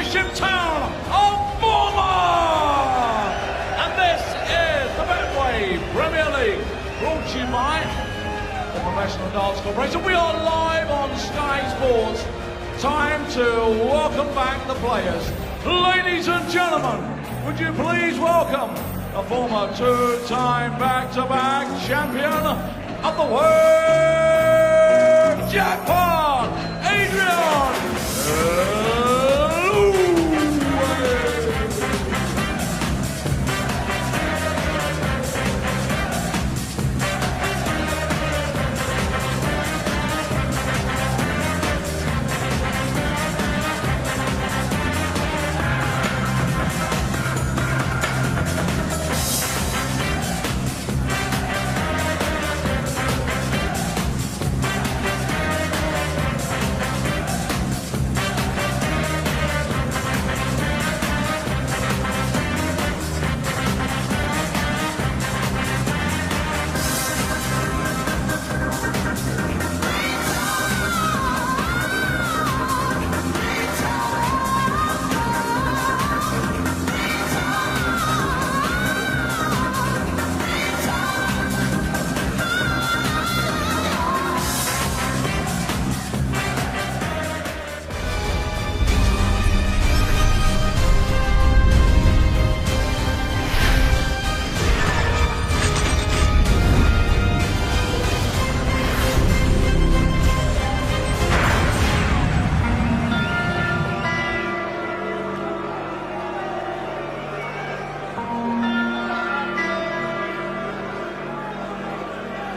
Championship town of Bournemouth. And this is the Betway Premier League, brought to you by the Professional Darts Corporation. We are live on Sky Sports. Time to welcome back the players. Ladies and gentlemen, would you please welcome the former two-time back-to-back champion of the world jackpot, Adrian.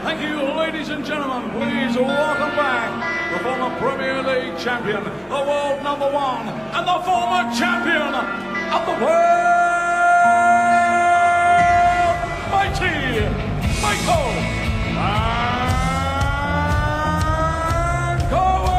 Thank you, ladies and gentlemen. Please welcome back the former Premier League champion, the world number one, and the former champion of the world, mighty Michael and Gerwen.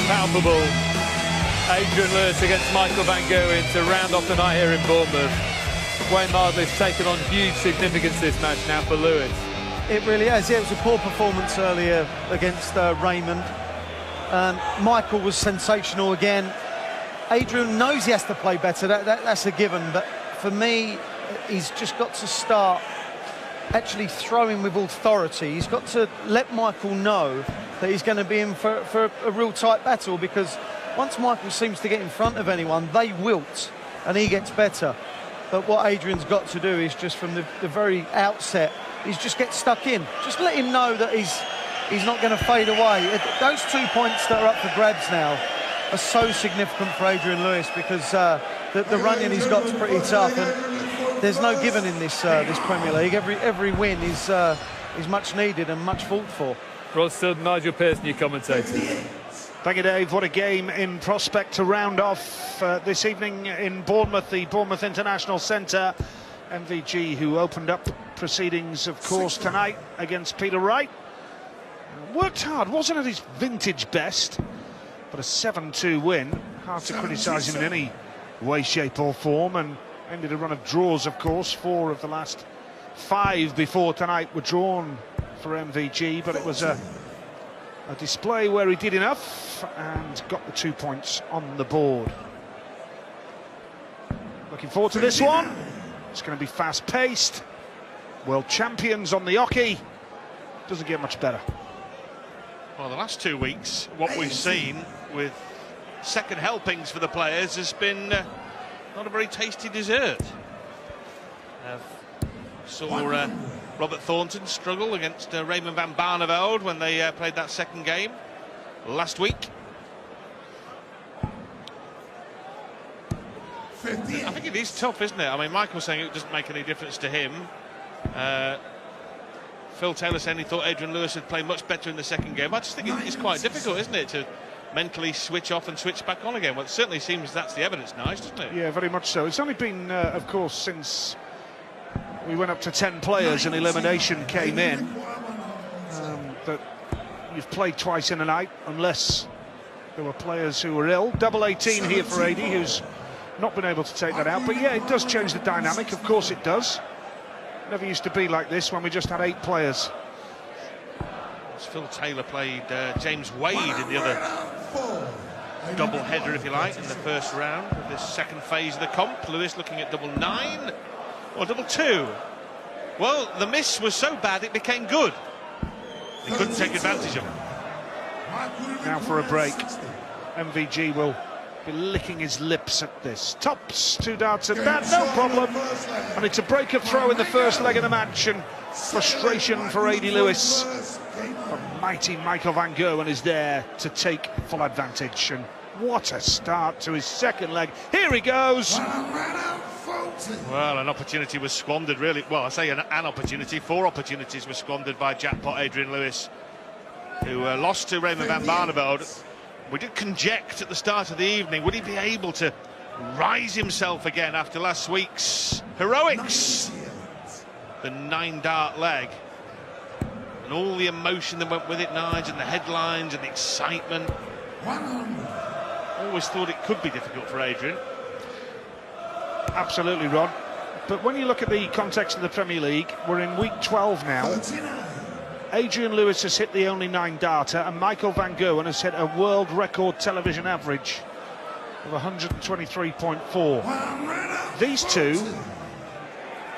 Palpable. Adrian Lewis against Michael van Gerwen to round off the night here in Bournemouth. Wayne Mardley's taken on huge significance this match now for Lewis. It really is. Yeah, it was a poor performance earlier against Raymond. Michael was sensational again. Adrian knows he has to play better. That's a given. But for me, he's just got to start actually throwing with authority. He's got to let Michael know that he's going to be in for a real tight battle, because once Michael seems to get in front of anyone, they wilt and he gets better. But what Adrian's got to do is just from the very outset, he's just get stuck in. Just let him know that he's not going to fade away. Those 2 points that are up for grabs now are so significant for Adrian Lewis, because the running he's got is pretty tough, and there's no given in this Premier League. Every win is much needed and much fought for. Rod Sutton, Nigel Pearson, your commentator. Thank you, Dave. What a game in prospect to round off this evening in Bournemouth, the Bournemouth International Centre. MVG, who opened up proceedings, of course, tonight against Peter Wright. Worked hard, wasn't at his vintage best, but a 7-2 win. Hard to criticise him in any way, shape or form, and ended a run of draws, of course. 4 of the last 5 before tonight were drawn for MVG, but it was a display where he did enough and got the 2 points on the board. Looking forward to this one. It's going to be fast-paced. World champions on the hockey. Doesn't get much better. Well, the last 2 weeks, what we've seen with second helpings for the players has been not a very tasty dessert. Saw Robert Thornton struggle against Raymond van Barneveld when they played that second game last week. I think it is tough, isn't it? I mean, Michael's saying it doesn't make any difference to him. Phil Taylor saying he thought Adrian Lewis had played much better in the second game. I just think it's quite difficult, isn't it, to mentally switch off and switch back on again. Well, it certainly seems that's the evidence, Nige, doesn't it? Yeah, very much so. It's only been, of course, since we went up to 10 players and elimination came in, that you've played twice in a night, unless there were players who were ill. Double 18 here for AD, who's not been able to take that out. But yeah, it does change the dynamic, of course it does. Never used to be like this when we just had 8 players. Phil Taylor played James Wade in the other double header, if you like, in the first round of this second phase of the comp. Lewis looking at double 9 or double 2. Well, the miss was so bad it became good. He couldn't take advantage of it. Now for a break. MVG will be licking his lips at this. Tops 2 darts at that, no problem. And it's a break of throw in the first leg of the match, and frustration for AD Lewis. But mighty Michael van Gerwen is there to take full advantage. And what a start to his second leg. Here he goes. Well, an opportunity was squandered, really. Well, I say an opportunity. 4 opportunities were squandered by jackpot Adrian Lewis, who lost to Raymond van Barneveld. We did conject at the start of the evening, would he be able to rise himself again after last week's heroics? The 9-dart leg. And all the emotion that went with it, Nige, and the headlines and the excitement. Always thought it could be difficult for Adrian. Absolutely, Ron. But when you look at the context of the Premier League, we're in week 12 now. Adrian Lewis has hit the only 9-darter, and Michael van Gerwen has hit a world record television average of 123.4. These two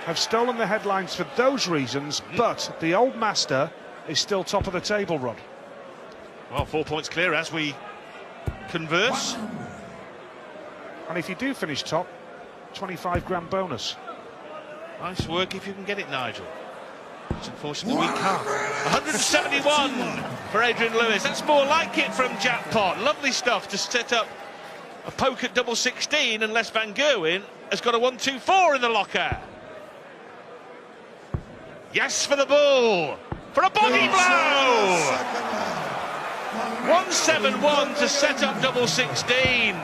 have stolen the headlines for those reasons, but the old master is still top of the table, Rod. Well, 4 points clear as we converse. And if you do finish top, 25 grand bonus. Nice work if you can get it, Nigel. Which unfortunately we can't. 171 for Adrian Lewis. That's more like it from Jackpot. Lovely stuff to set up a poke at double 16, unless Van Gerwen has got a 1-2-4 in the locker. Yes for the bull. For a body blow. 171 to set up double 16.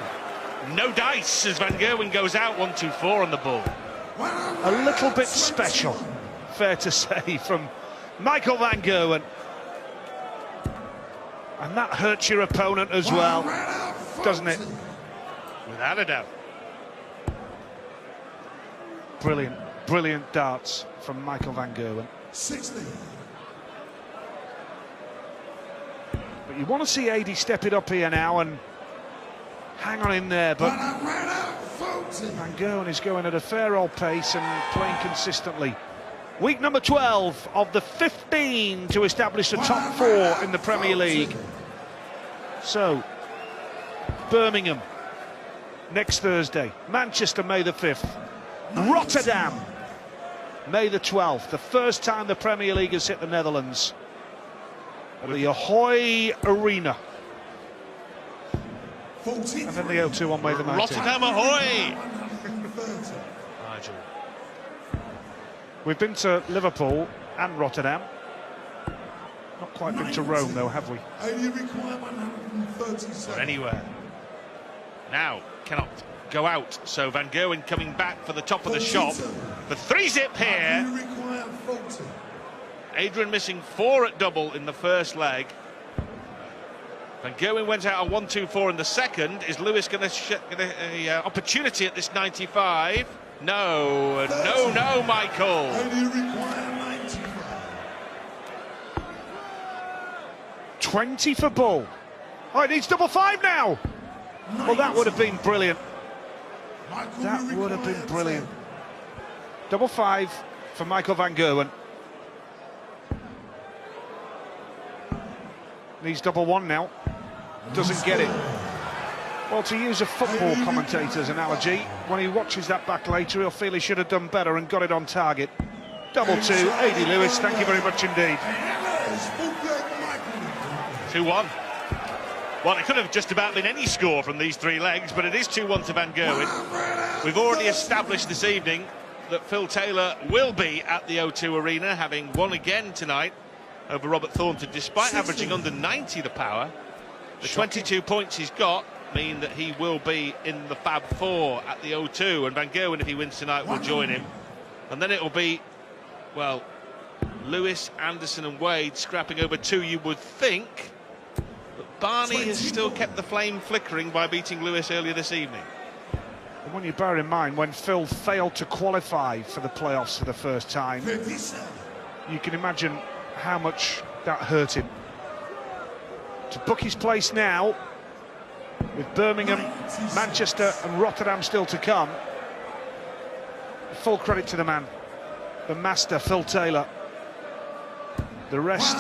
No dice as Van Gerwen goes out 1-2-4 on the bull. A little bit special, fair to say, from Michael van Gerwen. And that hurts your opponent as well, doesn't it? Without a doubt. Brilliant, brilliant darts from Michael van Gerwen. 60. But you want to see AD step it up here now and hang on in there, but Van Gerwen is going at a fair old pace and playing consistently. Week number 12 of the 15 to establish the top 4 in the Premier League. So, Birmingham next Thursday, Manchester May the 5th, Rotterdam May the 12th, the first time the Premier League has hit the Netherlands at the Ahoy Arena. And then the O2 on May the 19th. Rotterdam ahoy! Nigel. We've been to Liverpool and Rotterdam. Not quite been to Rome though, have we? Or anywhere. Now, cannot go out, so Van Gerwen coming back for the top of the shop. The 3-zip here. Adrian missing 4 at double in the first leg. Van Gerwen went out on 1-2-4 in the second. Is Lewis going to get an opportunity at this 95? No, no, Michael. 20 for Bull. Oh, it needs double 5 now. Well, that would have been brilliant. That would have been brilliant. Double 5 for Michael van Gerwen. Needs double 1 now. Doesn't get it. Well, to use a football commentator's analogy, when he watches that back later, he'll feel he should have done better and got it on target. Double 2, A.D. Lewis, thank you very much indeed. 2-1. Well, it could have just about been any score from these three legs, but it is 2-1 to Van Gerwen. We've already established this evening that Phil Taylor will be at the O2 Arena, having won again tonight over Robert Thornton, despite averaging under 90 the power. The 22 points he's got mean that he will be in the Fab Four at the O2, and Van Gerwen, if he wins tonight, will join him. And then it'll be, well, Lewis, Anderson and Wade scrapping over two, you would think. But Barney has still kept the flame flickering by beating Lewis earlier this evening. And when you bear in mind, when Phil failed to qualify for the playoffs for the first time, you can imagine how much that hurt him. To book his place now, with Birmingham, Manchester and Rotterdam still to come, full credit to the man, the master, Phil Taylor. The rest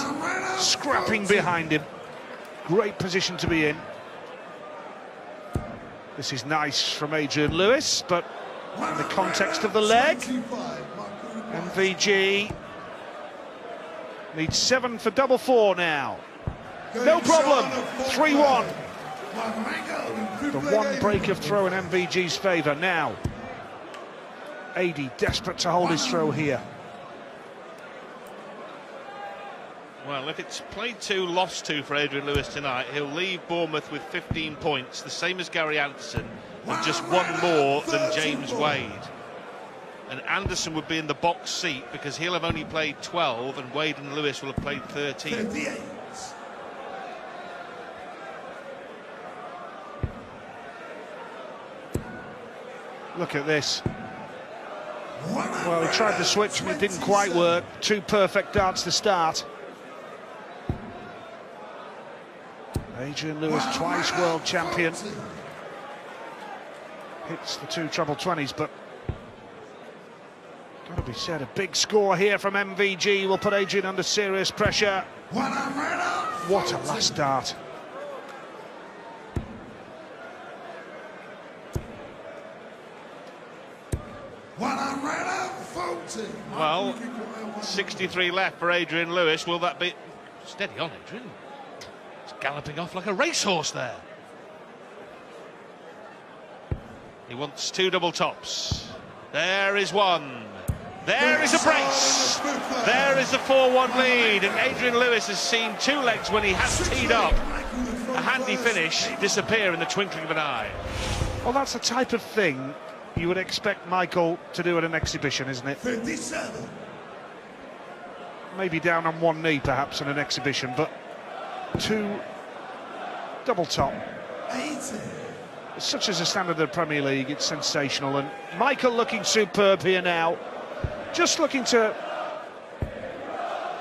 scrapping behind him. Great position to be in. This is nice from Adrian Lewis, but in the context of the leg, MVG needs 7 for double 4 now. No problem, 3-1. The one break of throw in MVG's favour now. AD desperate to hold his throw here. Well, if it's played 2, lost 2 for Adrian Lewis tonight, he'll leave Bournemouth with 15 points, the same as Gary Anderson, and just one more than James Wade. And Anderson would be in the box seat because he'll have only played 12 and Wade and Lewis will have played 13. Look at this. Well, he tried the switch and it didn't quite work. 2 perfect darts to start. Adrian Lewis, twice world champion. Hits the 2 treble 20s, but gotta be said, a big score here from MVG will put Adrian under serious pressure. What a last dart. Well, 63 left for Adrian Lewis. Will that be... Steady on, Adrian. He's galloping off like a racehorse there. He wants 2 double tops. There is one. There is a brace. There is the 4-1 lead. And Adrian Lewis has seen 2 legs when he has teed up. A handy finish disappear in the twinkling of an eye. Well, that's the type of thing you would expect Michael to do at an exhibition, isn't it? 57. Maybe down on one knee, perhaps, in an exhibition, but 2 double top. 80. Such as the standard of the Premier League, it's sensational. And Michael looking superb here now. Just looking to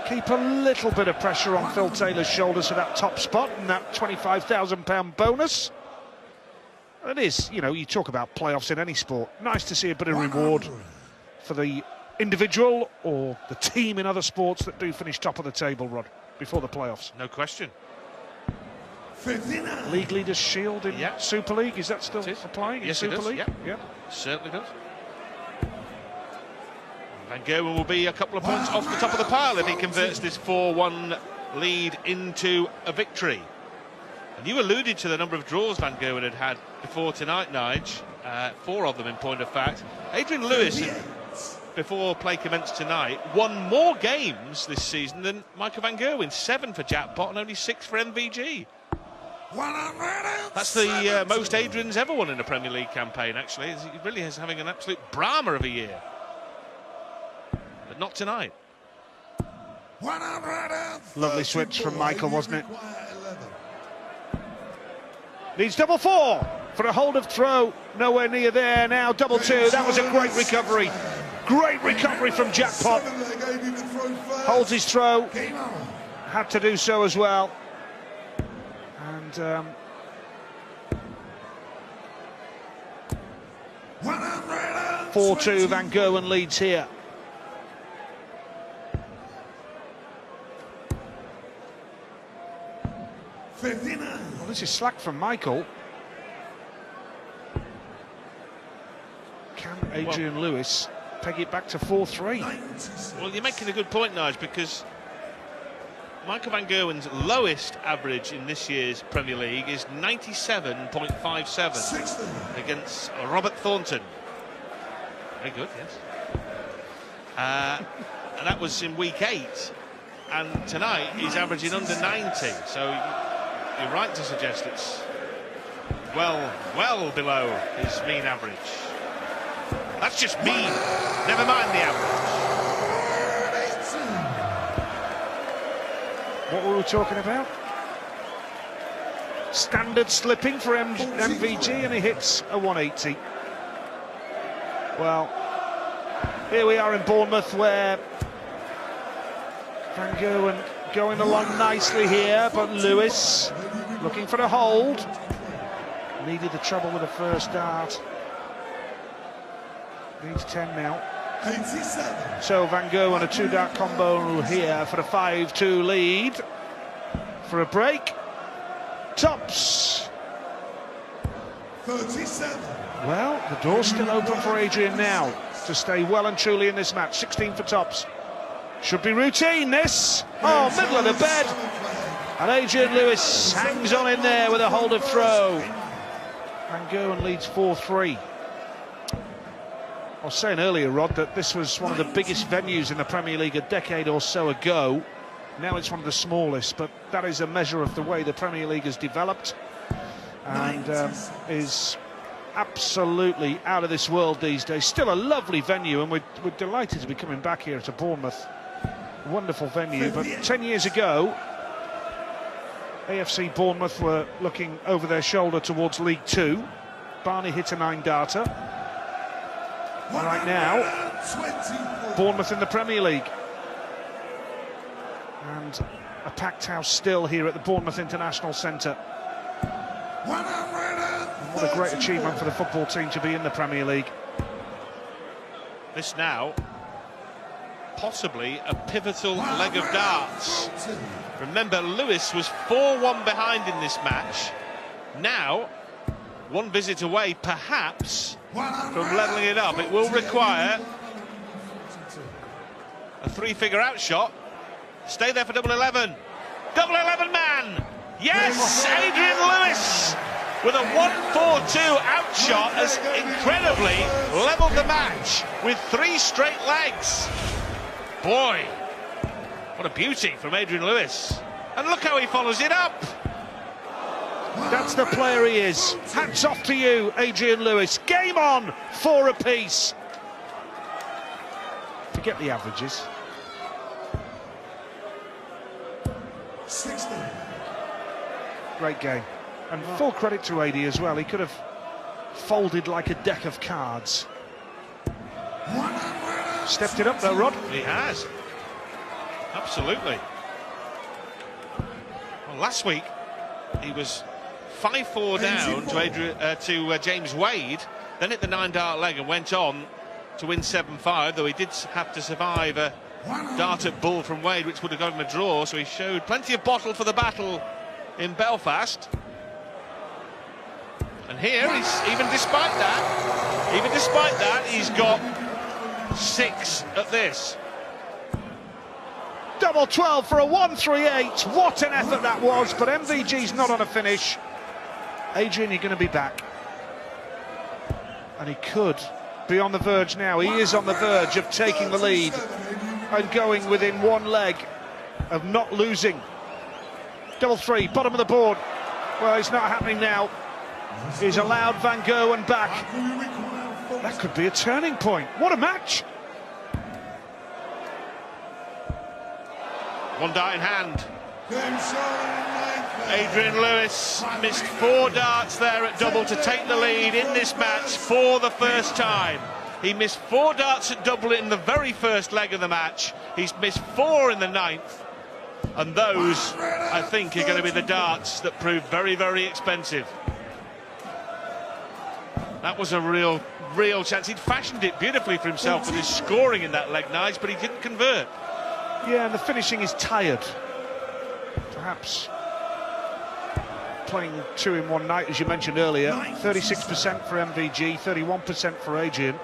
keep a little bit of pressure on Phil Taylor's shoulders for that top spot and that £25,000 bonus. It is, you know, you talk about playoffs in any sport. Nice to see a bit of reward for the individual or the team in other sports that do finish top of the table, Rod, before the playoffs. No question. 59. League Leaders Shield in Super League, is that still applying? Yes, in it Super does. League? Yeah. Certainly does. Van Gerwen will be a couple of points off the top of the pile if he converts this 4-1 lead into a victory. And you alluded to the number of draws Van Gerwen had before tonight, Nige. 4 of them, in point of fact. Adrian Lewis, before play commenced tonight, won more games this season than Michael Van Gerwen. 7 for Jackpot and only 6 for MVG. That's the most Adrian's ever won in a Premier League campaign, actually. He really is having an absolute Brahma of a year. But not tonight. Lovely switch from Michael, wasn't it? Needs double 4 for a hold of throw. Nowhere near there now. Double 2. That was a great recovery. Great recovery from Jackpot. Holds his throw. Had to do so as well. And 4-2. Van Gerwen leads here. Well, this is slack from Michael. Can Adrian Lewis take it back to 4-3. Well, you're making a good point, Nige, because Michael van Gerwen's lowest average in this year's Premier League is 97.57 against Robert Thornton. Very good, yes. And that was in week 8. And tonight he's averaging under 90. So you're right to suggest it's well below his mean average. That's just mean. Never mind the average. What were we talking about? Standard slipping for MVG, and he hits a 180. Well, here we are in Bournemouth, where Van Gerwen going along nicely here, but Lewis looking for a hold. Needed the trouble with the first dart. Needs 10 now. 87. So Van Gerwen, a 2-dart combo here for a 5-2 lead. For a break. Tops. 37. Well, the door's still open for Adrian now to stay well and truly in this match. 16 for Tops. Should be routine, this. Oh, middle of the bed. And Adrian Lewis hangs on in there with a hold of throw. Van Gerwen leads 4-3. I was saying earlier, Rod, that this was one of the biggest venues in the Premier League a decade or so ago. Now it's one of the smallest, but that is a measure of the way the Premier League has developed and is absolutely out of this world these days. Still a lovely venue, and we're delighted to be coming back here to Bournemouth. Wonderful venue, but 10 years ago, AFC Bournemouth were looking over their shoulder towards League Two. Barney hit a 9-darter. Right now, Bournemouth in the Premier League. And a packed house still here at the Bournemouth International Centre. What a great achievement for the football team to be in the Premier League. This now, possibly a pivotal leg of darts. Remember, Lewis was 4-1 behind in this match. Now, one visit away, perhaps, from levelling it up. It will require a 3-figure outshot. Stay there for double 11. Double 11 man! Yes, Adrian Lewis with a 1-4-2 outshot has incredibly levelled the match with 3 straight legs. Boy, what a beauty from Adrian Lewis. And look how he follows it up. That's the player he is. Hats off to you, Adrian Lewis. Game on, 4 apiece. Forget the averages. 60. Great game. And full credit to AD as well. He could have folded like a deck of cards. Stepped it up though, Rod. He has. Absolutely. Well, last week he was 5-4 down to James Wade, then hit the 9-dart leg and went on to win 7-5, though he did have to survive a dart at bull from Wade, which would have got him a draw, so he showed plenty of bottle for the battle in Belfast. And here, even despite that, he's got 6 at this. Double 12 for a 138. What an effort that was, but MVG's not on a finish. Adrian, you're going to be back. And he could be on the verge now. He is on the verge of taking the lead and going within 1 leg of not losing. Double 3, bottom of the board. Well, it's not happening now. He's allowed Van Gerwen back. That could be a turning point. What a match! 1 dart in hand. Adrian Lewis missed 4 darts there at double to take the lead in this match for the first time. He missed 4 darts at double in the very first leg of the match. He's missed 4 in the 9th. And those, I think, are going to be the darts that prove very, very expensive. That was a real chance. He'd fashioned it beautifully for himself with his scoring in that leg, Nige, but he didn't convert. Yeah, and the finishing is tired. Perhaps playing 2 in 1 night, as you mentioned earlier. 36% for MVG, 31% for Adrian.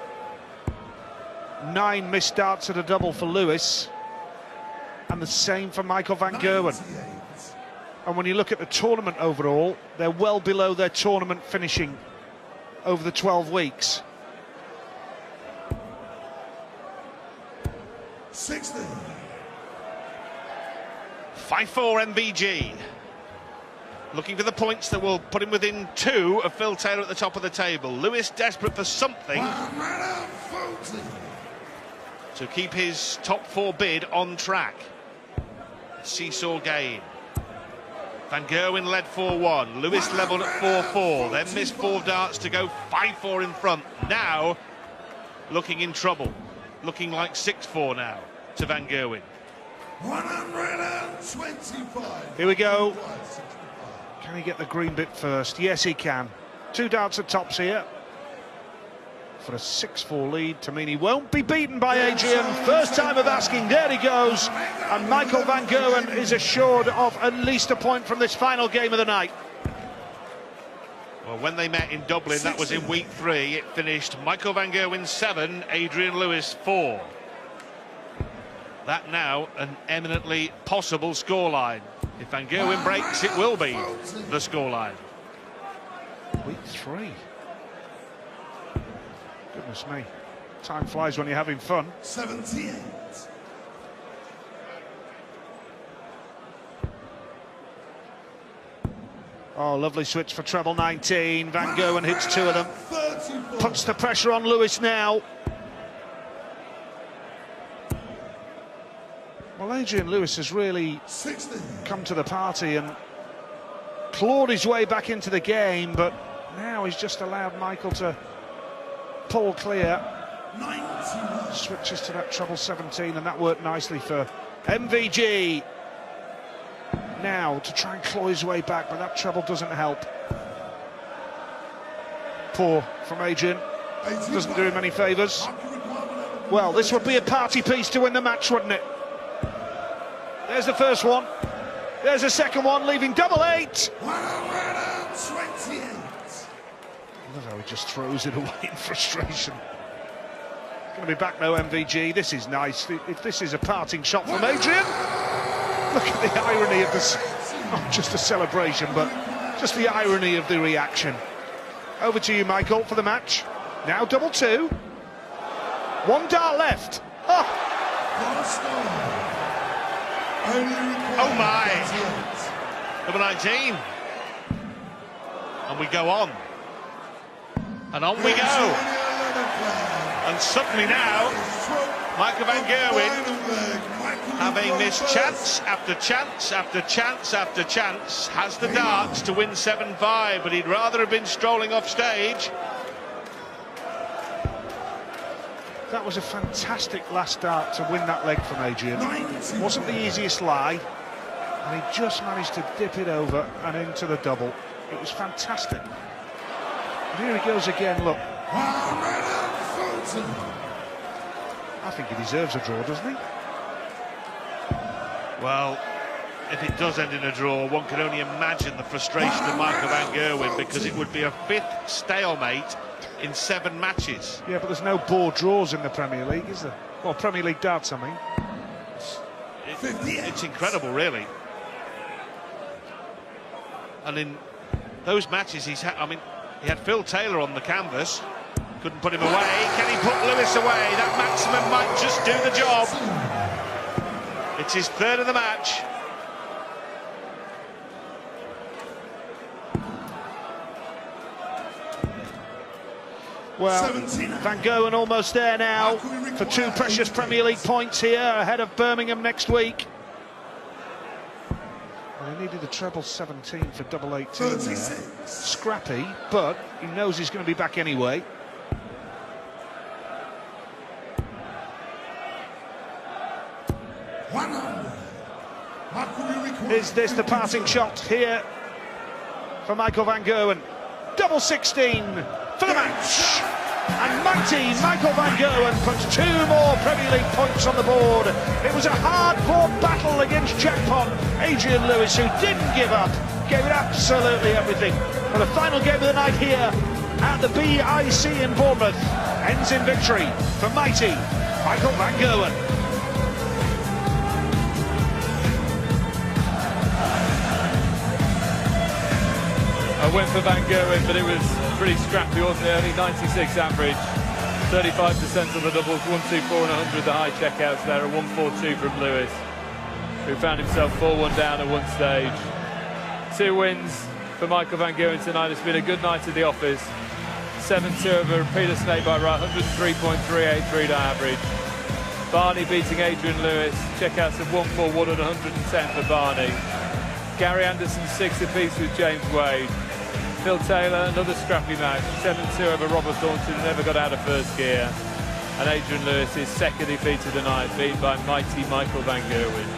9 missed starts at a double for Lewis, and the same for Michael van Gerwen. And when you look at the tournament overall, they're well below their tournament finishing over the 12 weeks. 60. 5-4 MVG. Looking for the points that will put him within 2 of Phil Taylor at the top of the table. Lewis desperate for something to keep his top 4 bid on track. Seesaw game. Van Gerwen led 4-1. Lewis levelled at 4-4. Then missed 4 darts to go 5-4 in front. Now looking in trouble. Looking like 6-4 now to Van Gerwen. 125. Here we go. Can he get the green bit first? Yes, he can. 2 darts at tops here for a 6-4 lead to mean he won't be beaten by Adrian. First time of asking, there he goes. And Michael van Gerwen is assured of at least a point from this final game of the night. Well, when they met in Dublin, that was in week 3. It finished Michael van Gerwen 7, Adrian Lewis 4. That now an eminently possible scoreline. If Van Gerwen breaks, it will be the scoreline. Week 3. Goodness me. Time flies when you're having fun. 78. Oh, lovely switch for treble 19. Van Gerwen hits 2 of them. 34. Puts the pressure on Lewis now. Well, Adrian Lewis has really 60. come to the party and clawed his way back into the game, but now he's just allowed Michael to pull clear. 91. Switches to that treble 17, and that worked nicely for MVG. Now to try and claw his way back, but that treble doesn't help. Poor from Adrian. Doesn't do him any favours. Well, this would be a party piece to win the match, wouldn't it? There's the first one. There's the second one, leaving double 8. 128. Look how he just throws it away in frustration. Going to be back now, MVG. This is nice. If this is a parting shot from Adrian, look at the irony of this. Not just a celebration, but just the irony of the reaction. Over to you, Michael, for the match. Now double 2. 1 dart left. Oh. Oh my! Number 19. And we go on. And on we go. And suddenly now, Michael van Gerwen, having missed chance after chance after chance after chance, has the darts to win 7-5, but he'd rather have been strolling off stage. That was a fantastic last dart to win that leg from Adrian. It wasn't the easiest lie, and he just managed to dip it over and into the double. It was fantastic. And here he goes again, look. I think he deserves a draw, doesn't he? Well, if it does end in a draw, one can only imagine the frustration of Michael van Gerwen, because it would be a 5th stalemate in 7 matches. Yeah, but there's no board draws in the Premier League, is there? Well, Premier League darts, I mean. It's incredible, really. And in those matches he's had, I mean, he had Phil Taylor on the canvas, couldn't put him away. Can he put Lewis away? That maximum might just do the job. It's his 3rd of the match. Well, Van Gerwen almost there now for 2 precious Premier League points here ahead of Birmingham next week. Well, he needed a treble 17 for double 18 there. Scrappy, but he knows he's going to be back anyway. Is this the parting shot here for Michael van Gerwen? Double 16 for the match. And mighty Michael van Gerwen puts 2 more Premier League points on the board. It was a hard-fought battle against jackpot Adrian Lewis, who didn't give up, gave it absolutely everything. But the final game of the night here at the BIC in Bournemouth ends in victory for mighty Michael van Gerwen. I went for Van Gerwen, but it was pretty scrappy, wasn't it? Only 96 average, 35% of the doubles, 1-2-4 and 100 the high checkouts there, a 1-4-2 from Lewis, who found himself 4-1 down at one stage. 2 wins for Michael van Gerwen tonight. It's been a good night at the office. 7-2 over Peter Snake by right, 103.383 to average. Barney beating Adrian Lewis, checkouts of 1-4-1 and 110 for Barney. Gary Anderson 6 apiece with James Wade. Phil Taylor, another scrappy match, 7-2 over Robert Thornton, who never got out of first gear. And Adrian Lewis, his second defeat of the night, beat by mighty Michael van Gerwen.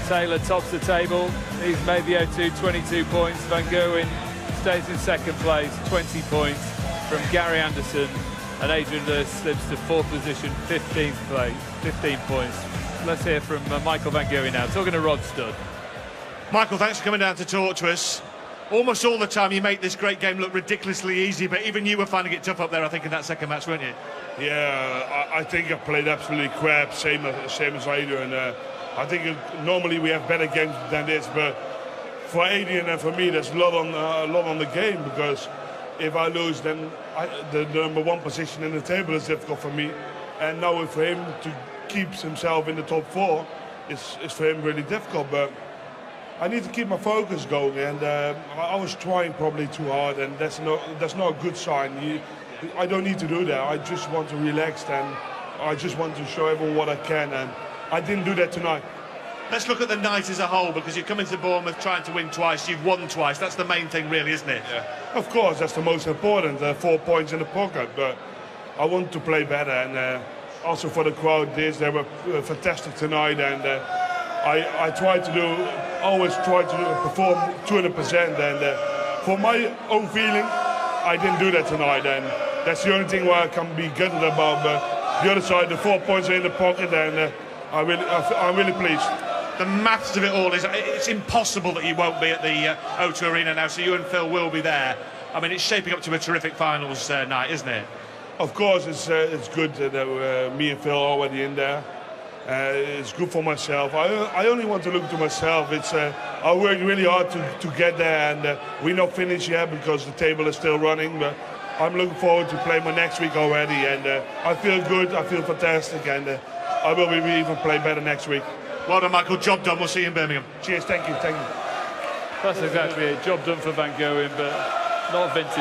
Taylor tops the table. He's made the O2 22 points. Van Gerwen stays in second place, 20 points from Gary Anderson. And Adrian Lewis slips to fourth position, 15th place, 15 points. Let's hear from Michael van Gerwen now, talking to Rod Studd. Michael, thanks for coming down to talk to us. Almost all the time you make this great game look ridiculously easy, but even you were finding it tough up there, I think, in that second match, weren't you? Yeah, I think I played absolutely crap, same as Adrian. I think normally we have better games than this, but for Adrian and for me, there's a lot on the game, because if I lose, then the number one position in the table is difficult for me, and now for him to keep himself in the top 4 is for him really difficult. But I need to keep my focus going, and I was trying probably too hard, and that's not a good sign. I don't need to do that. I just want to relax, and I just want to show everyone what I can, and I didn't do that tonight. Let's look at the night as a whole, because you're coming to Bournemouth trying to win twice, you've won twice. That's the main thing, really, isn't it? Yeah. Of course, that's the most important, 4 points in the pocket, but I want to play better, and also for the crowd, they were fantastic tonight, and I always try to perform 200%, and for my own feeling, I didn't do that tonight, and that's the only thing where I can be gutted about. But the other side, the 4 points are in the pocket, and I'm really pleased. The maths of it all is, it's impossible that you won't be at the O2 Arena now, so you and Phil will be there. I mean, it's shaping up to a terrific finals night, isn't it? Of course, it's good that me and Phil are already in there. It's good for myself. I only want to look to myself. I worked really hard to get there, and we're not finished yet because the table is still running. But I'm looking forward to play my next week already, and I feel good. I feel fantastic, and I will be even play better next week. Well done, Michael. Job done. We'll see you in Birmingham. Cheers. Thank you. That's exactly it. Job done for Van Gerwen, but not vintage.